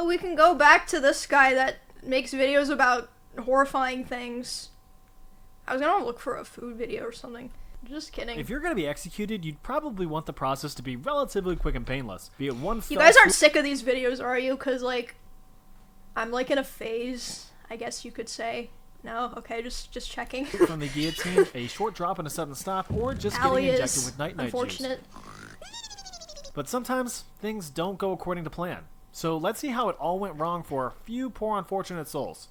Oh, we can go back to this guy that makes videos about horrifying things. I was gonna look for a food video or something. Just kidding. If you're going to be executed, you'd probably want the process to be relatively quick and painless. Be it one You guys aren't sick of these videos, are you? Because, like, I'm, like, in a phase, I guess you could say. No? Okay, just checking. From the guillotine, a short drop and a sudden stop, or just getting injected with night-night unfortunate. juice. But sometimes, things don't go according to plan. So let's see how it all went wrong for a few poor unfortunate souls.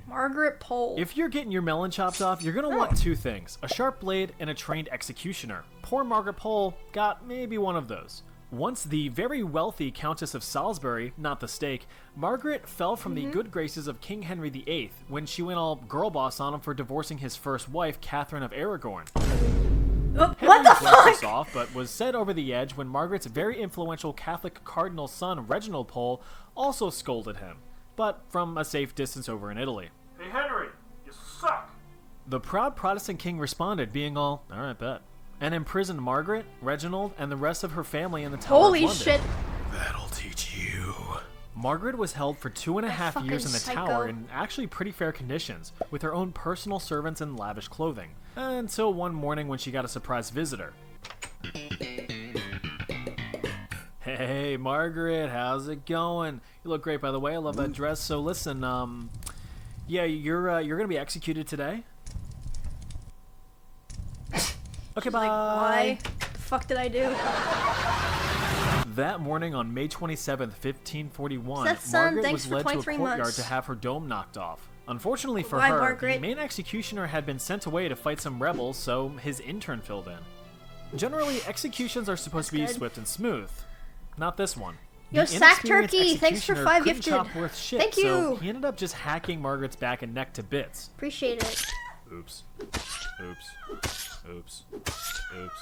Margaret Pole. If you're getting your melon chopped off, you're going to want two things. A sharp blade and a trained executioner. Poor Margaret Pole got maybe one of those. Once the very wealthy Countess of Salisbury, not the steak, Margaret fell from the good graces of King Henry VIII when she went all girl boss on him for divorcing his first wife, Catherine of Aragon. What the fuck? Off, but was set over the edge when Margaret's very influential Catholic cardinal son, Reginald Pole, also scolded him, but from a safe distance over in Italy. Hey Henry, you suck! The proud Protestant king responded, being all right, bet, and imprisoned Margaret, Reginald, and the rest of her family in the Tower of London. Holy shit. That'll teach you. Margaret was held for 2.5 years in the psycho. tower in actually pretty fair conditions, with her own personal servants and lavish clothing, until one morning when she got a surprise visitor. Hey, Margaret, how's it going? You look great, by the way. I love that dress. So listen, yeah, you're gonna be executed today. Okay, bye. Like, why? The fuck did I do? That morning on May 27th, 1541, Seth's son, Margaret thanks was for led to a 23 courtyard months. to have her dome knocked off. Unfortunately for Bye, her, Margaret. the main executioner had been sent away to fight some rebels, so his intern filled in. Generally, executions are supposed to be good. swift and smooth. Not this one. Yo, The Sack inexperienced Turkey, thanks for executioner 5 couldn't gifted. chop worth shit, Thank so you. he ended up just hacking Margaret's back and neck to bits. Appreciate it. Oops. Oops. Oops. Oops.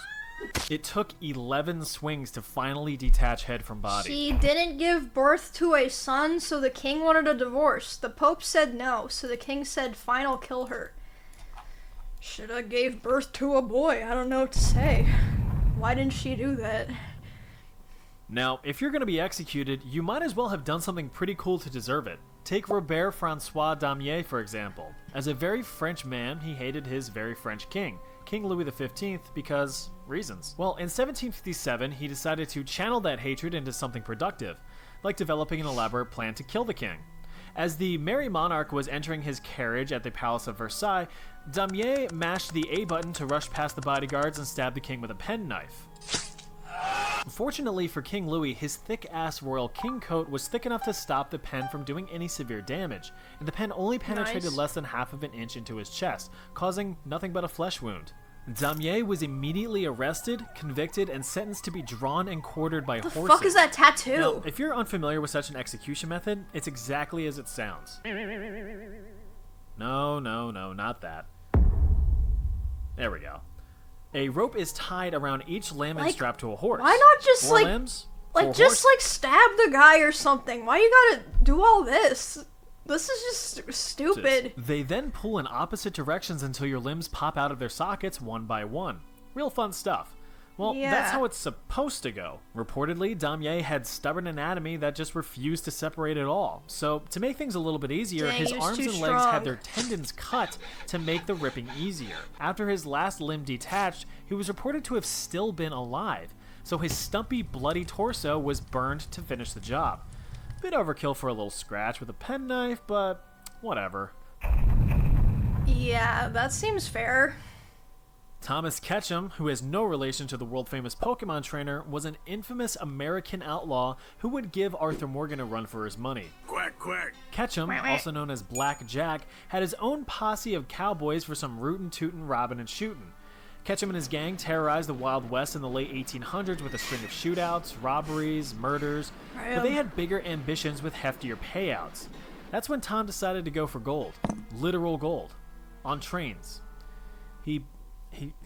It took 11 swings to finally detach head from body. She didn't give birth to a son, so the king wanted a divorce. The Pope said no, so the king said, fine, I'll kill her. Shoulda gave birth to a boy. I don't know what to say. Why didn't she do that? Now, if you're going to be executed, you might as well have done something pretty cool to deserve it. Take Robert Francois Damier, for example. As a very French man, he hated his very French king, King Louis XV, because reasons. Well, in 1757, he decided to channel that hatred into something productive, like developing an elaborate plan to kill the king. As the merry monarch was entering his carriage at the Palace of Versailles, Damier mashed the A button to rush past the bodyguards and stab the king with a penknife. Fortunately for King Louis, his thick-ass royal king coat was thick enough to stop the pen from doing any severe damage, and the pen only penetrated less than half of an inch into his chest, causing nothing but a flesh wound. Damier was immediately arrested, convicted, and sentenced to be drawn and quartered by horses. The fuck is that tattoo? Now, if you're unfamiliar with such an execution method, it's exactly as it sounds. No, not that. There we go. A rope is tied around each limb and strapped to a horse. Why not just, 4 like, limbs, like, 4 just, horse. like, stab the guy or something? Why you gotta do all this? This is just stupid. They then pull in opposite directions until your limbs pop out of their sockets one by one. Real fun stuff. Well, that's how it's supposed to go. Reportedly, Damier had stubborn anatomy that just refused to separate at all. So, to make things a little bit easier, Dang, his he was arms too and legs strong. had their tendons cut to make the ripping easier. After his last limb detached, he was reported to have still been alive. So his stumpy, bloody torso was burned to finish the job. Bit overkill for a little scratch with a penknife, but whatever. Yeah, that seems fair. Thomas Ketchum, who has no relation to the world-famous Pokemon trainer, was an infamous American outlaw who would give Arthur Morgan a run for his money. Quack, quack. Ketchum, also known as Black Jack, had his own posse of cowboys for some rootin', tootin', robbin', and shootin'. Ketchum and his gang terrorized the Wild West in the late 1800s with a string of shootouts, robberies, murders, but they had bigger ambitions with heftier payouts. That's when Tom decided to go for gold. Literal gold. On trains. He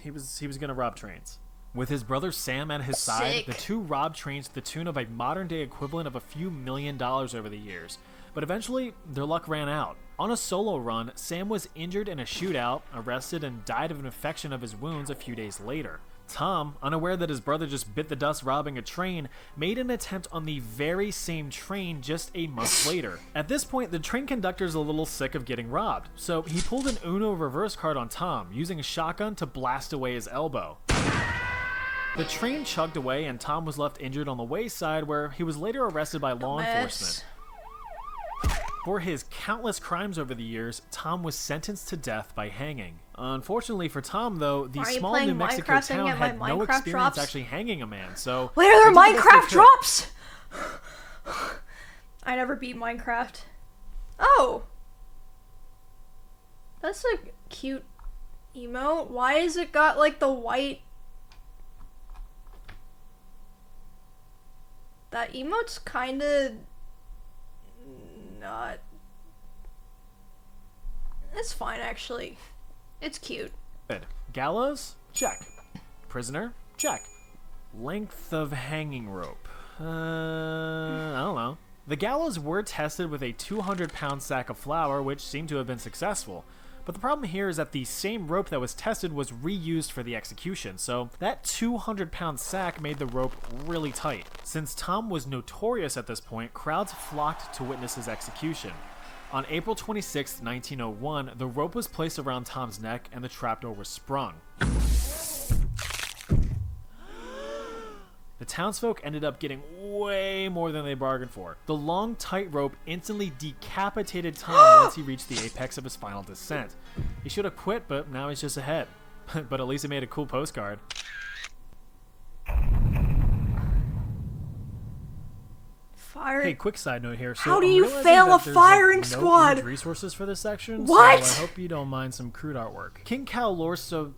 was gonna rob trains. With his brother Sam at his side, the two robbed trains to the tune of a modern-day equivalent of a few $1 million over the years. But eventually, their luck ran out. On a solo run, Sam was injured in a shootout, arrested, and died of an infection of his wounds a few days later. Tom, unaware that his brother just bit the dust robbing a train, made an attempt on the very same train just a month later. At this point, the train conductor's a little sick of getting robbed, so he pulled an Uno reverse card on Tom, using a shotgun to blast away his elbow. The train chugged away and Tom was left injured on the wayside, where he was later arrested by law enforcement. For his countless crimes over the years, Tom was sentenced to death by hanging. Unfortunately for Tom, though, the small New Mexico town had no experience actually hanging a man, so... Where are their Minecraft drops? I never beat Minecraft. Oh! That's a cute emote. Why has it got, like, the white... That emote's kinda... not... It's fine, actually. It's cute. Good. Gallows? Check. Prisoner? Check. Length of hanging rope? I don't know. The gallows were tested with a 200-pound sack of flour, which seemed to have been successful. But the problem here is that the same rope that was tested was reused for the execution, so that 200-pound sack made the rope really tight. Since Tom was notorious at this point, crowds flocked to witness his execution. On April 26, 1901, the rope was placed around Tom's neck and the trapdoor was sprung. The townsfolk ended up getting way more than they bargained for. The long, tight rope instantly decapitated Tom once he reached the apex of his final descent. He should have quit, but now he's just ahead. But at least he made a cool postcard. Fire. Hey, quick side note here. So how do you fail a firing squad? No resources for this section. What? So I hope you don't mind some crude artwork. King Kalorso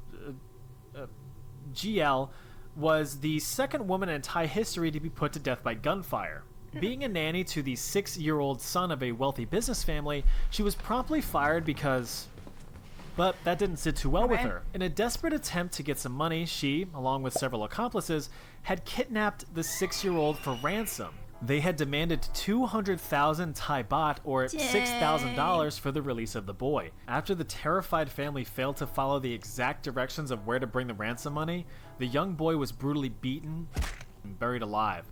GL was the second woman in Thai history to be put to death by gunfire. Being a nanny to the 6-year-old son of a wealthy business family, she was promptly fired because... But that didn't sit too well with her. In a desperate attempt to get some money, she, along with several accomplices, had kidnapped the 6-year-old for ransom. They had demanded 200,000 Thai baht, or $6,000, for the release of the boy. After the terrified family failed to follow the exact directions of where to bring the ransom money, the young boy was brutally beaten and buried alive.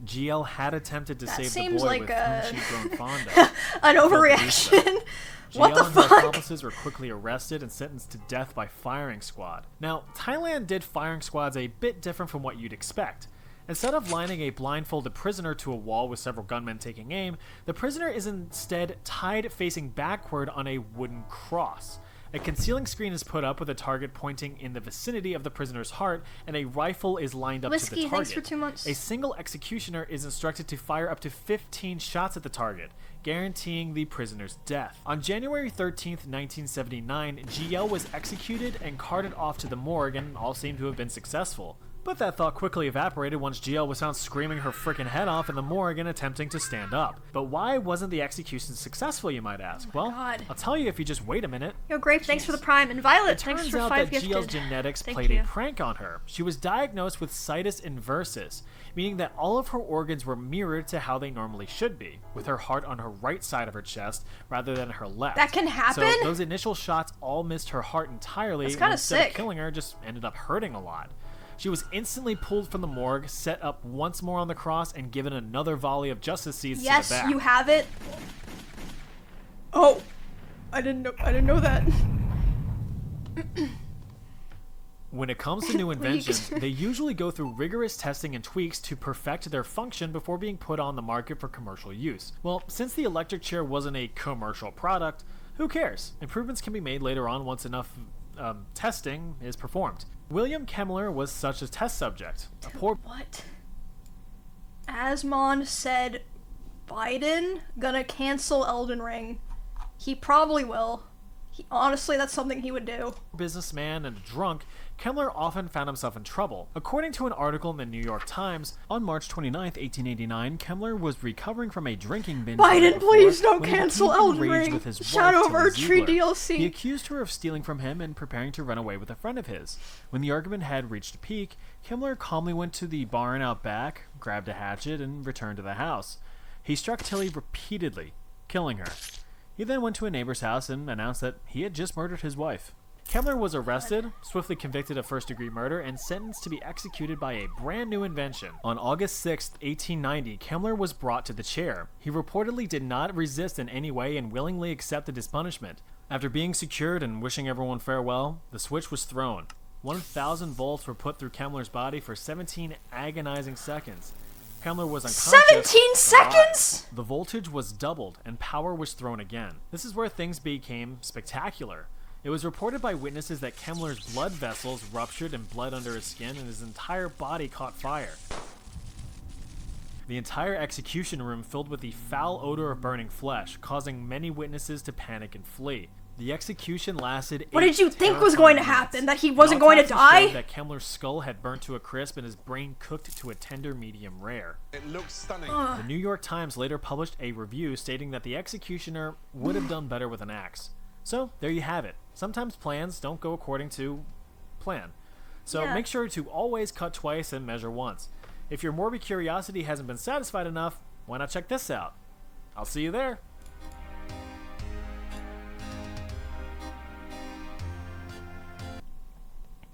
GL had attempted to save the boy like with whom she'd grown fond of. An overreaction. What the GL and fuck? her accomplices were quickly arrested and sentenced to death by firing squad. Now, Thailand did firing squads a bit different from what you'd expect. Instead of lining a blindfolded prisoner to a wall with several gunmen taking aim, the prisoner is instead tied facing backward on a wooden cross. A concealing screen is put up with a target pointing in the vicinity of the prisoner's heart, and a rifle is lined up to the target. Thanks for 2 months. A single executioner is instructed to fire up to 15 shots at the target, guaranteeing the prisoner's death. On January 13th, 1979, GL was executed and carted off to the morgue, and all seemed to have been successful. But that thought quickly evaporated once GL was found screaming her frickin' head off in the morgue and attempting to stand up. But why wasn't the execution successful, you might ask? Well, God. I'll tell you if you just wait a minute. Yo, Grape, thanks for the prime. And Violet, thanks Turns for out 5 that gifted. GL's genetics Thank played you. a prank on her. She was diagnosed with situs inversus, meaning that all of her organs were mirrored to how they normally should be, with her heart on her right side of her chest rather than her left. That can happen? So those initial shots all missed her heart entirely, That's and kinda instead sick. of killing her, just ended up hurting a lot. She was instantly pulled from the morgue, set up once more on the cross, and given another volley of justice seeds to the Yes, back. you have it. Oh, I didn't know that. When it comes to new inventions, they usually go through rigorous testing and tweaks to perfect their function before being put on the market for commercial use. Well, since the electric chair wasn't a commercial product, who cares? Improvements can be made later on once enough testing is performed. William Kemmler was such a test subject. What? Asmon said Biden gonna cancel Elden Ring. He probably will. Honestly, that's something he would do. Businessman and a drunk, Kemmler often found himself in trouble. According to an article in the New York Times, on March 29, 1889, Kemmler was recovering from a drinking binge. Biden, please don't when he cancel became Elden enraged Ring. with his Shadow wife, of Tilly Archery Ziegler. DLC. He accused her of stealing from him and preparing to run away with a friend of his. When the argument had reached a peak, Kemmler calmly went to the barn out back, grabbed a hatchet, and returned to the house. He struck Tilly repeatedly, killing her. He then went to a neighbor's house and announced that he had just murdered his wife. Kemmler was arrested, swiftly convicted of first-degree murder, and sentenced to be executed by a brand new invention. On August 6, 1890, Kemmler was brought to the chair. He reportedly did not resist in any way and willingly accepted his punishment. After being secured and wishing everyone farewell, the switch was thrown. 1,000 volts were put through Kemmler's body for 17 agonizing seconds. Kemmler was unconscious. 17 seconds? The voltage was doubled and power was thrown again. This is where things became spectacular. It was reported by witnesses that Kemmler's blood vessels ruptured and bled under his skin and his entire body caught fire. The entire execution room filled with the foul odor of burning flesh, causing many witnesses to panic and flee. The execution lasted 8 What did you think was going to terrifying happen? minutes. That he wasn't The going to autopsy showed die? that Kemmler's skull had burnt to a crisp and his brain cooked to a tender medium rare. It looks stunning. The New York Times later published a review stating that the executioner would have done better with an axe. So, there you have it. Sometimes plans don't go according to plan. So Yeah. make sure to always cut twice and measure once. If your morbid curiosity hasn't been satisfied enough, why not check this out? I'll see you there.